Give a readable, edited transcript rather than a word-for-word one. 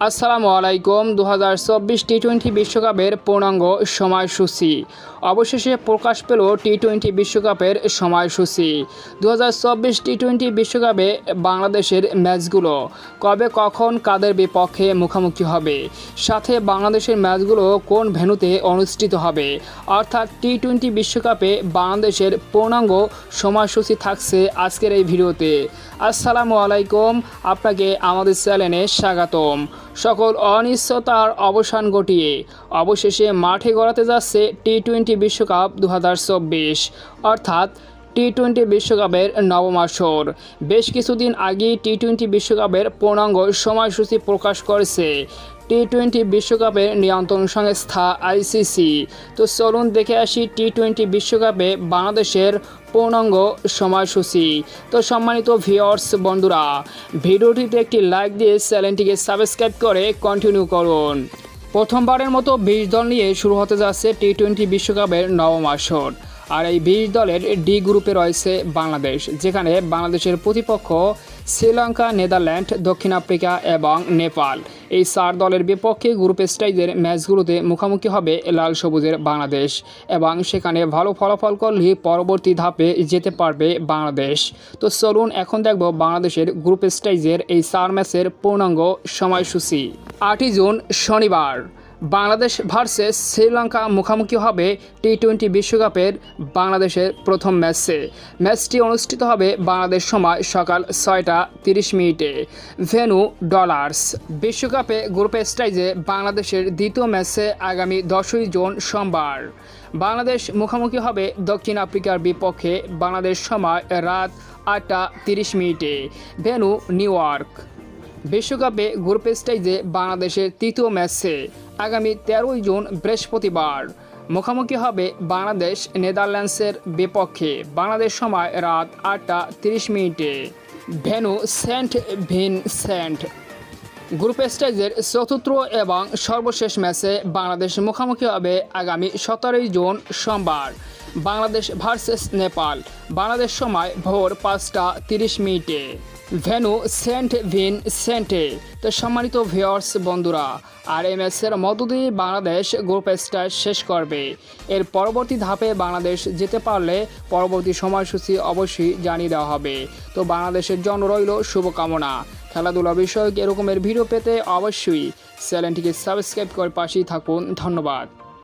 আসসালামু আলাইকুম। 2024 টি-20 বিশ্বকাপের পূর্ণাঙ্গ সময়সূচি অবশেষে প্রকাশ পেল টি-20 বিশ্বকাপের সময়সূচি। 2024 টি-20 বিশ্বকাপে বাংলাদেশের ম্যাচগুলো কবে কখন কাদের বিপক্ষে মুখোমুখি হবে, সাথে বাংলাদেশের ম্যাচগুলো কোন ভেন্যুতে অনুষ্ঠিত হবে, অর্থাৎ টি-20 বিশ্বকাপে বাংলাদেশের পূর্ণাঙ্গ সময়সূচি থাকছে আজকের এই ভিডিওতে। আসসালামু আলাইকুম, আপনাকে আমাদের চ্যানেলে স্বাগতম। সকল অনিশ্চয়তার অবসান ঘটিয়ে অবশেষে মাঠে গড়াতে যাচ্ছে টি-20 বিশ্বকাপ 2024, অর্থাৎ টি-20 বিশ্বকাপের নবম আসর। বেশ কিছুদিন আগেই টি-20 বিশ্বকাপের পূর্ণাঙ্গ সময়সূচি প্রকাশ করেছে টি-20 বিশ্বকাপের নিয়ন্ত্রণ সংস্থা আইসিসি। তো চলুন দেখে আসি টি-20 বিশ্বকাপে বাংলাদেশের পূর্ণাঙ্গ সময়সূচি। তো সম্মানিত ভিউয়ার্স বন্ধুরা, ভিডিওটিতে একটি লাইক দিয়ে চ্যানেলটিকে সাবস্ক্রাইব করে কন্টিনিউ করুন। প্রথমবারের মতো 20 দল নিয়ে শুরু হতে যাচ্ছে টি-20 বিশ্বকাপের নবম আসর। আর এই 20 দলের ডি গ্রুপে রয়েছে বাংলাদেশ, যেখানে বাংলাদেশের প্রতিপক্ষ শ্রীলঙ্কা, নেদারল্যান্ড, দক্ষিণ আফ্রিকা এবং নেপাল। এই 4 দলের বিপক্ষে গ্রুপ স্টেজের ম্যাচগুলোতে মুখোমুখি হবে লাল সবুজের বাংলাদেশ, এবং সেখানে ভালো ফলাফল করলে পরবর্তী ধাপে যেতে পারবে বাংলাদেশ। তো চলুন এখন দেখব বাংলাদেশের গ্রুপ স্টেজের এই 4 ম্যাচের পূর্ণাঙ্গ সময়সূচি। 8 জুন শনিবার বাংলাদেশ ভার্সেস শ্রীলঙ্কা মুখোমুখি হবে টি-20 বিশ্বকাপের বাংলাদেশের প্রথম ম্যাচটি অনুষ্ঠিত হবে বাংলাদেশ সময় সকাল 6টা 30 ভেন্যু ডলার্স। বিশ্বকাপে গ্রুপ স্টেজে বাংলাদেশের দ্বিতীয় ম্যাচে আগামী 10ই জুন সোমবার বাংলাদেশ মুখোমুখি হবে দক্ষিণ আফ্রিকার বিপক্ষে বাংলাদেশ সময় রাত 8টা 30 ভেন্যু নিউ ইয়র্ক। বিশ্বকাপে গ্রুপ স্টেজে বাংলাদেশের তৃতীয় ম্যাচে আগামী 13ই জুন বৃহস্পতিবার মুখোমুখি হবে বাংলাদেশ নেদারল্যান্ডসের বিপক্ষে বাংলাদেশ সময় রাত 8টা 30 ভেন্যু সেন্ট ভিনসেন্ট। গ্রুপ স্টেজের চতুর্থ এবং সর্বশেষ ম্যাচে বাংলাদেশ মুখোমুখি হবে আগামী 17ই জুন সোমবার বাংলাদেশ ভার্সেস নেপাল বাংলাদেশ সময় ভোর 5টা 30 ভেন্যু সেন্ট ভিনসেন্টে। তো সম্মানিত ভিউয়ার্স বন্ধুরা, আর এই ম্যাচের মধ্য দিয়ে বাংলাদেশ গ্রুপ স্টেজ শেষ করবে। এর পরবর্তী ধাপে বাংলাদেশ যেতে পারলে পরবর্তী সময়সূচি অবশ্যই জানিয়ে দেওয়া হবে। তো বাংলাদেশের জন্য রইল শুভকামনা। খেলাধুলা বিষয়ক এরকমের ভিডিও পেতে অবশ্যই চ্যানেলটিকে সাবস্ক্রাইব করে পাশেই থাকুন। ধন্যবাদ।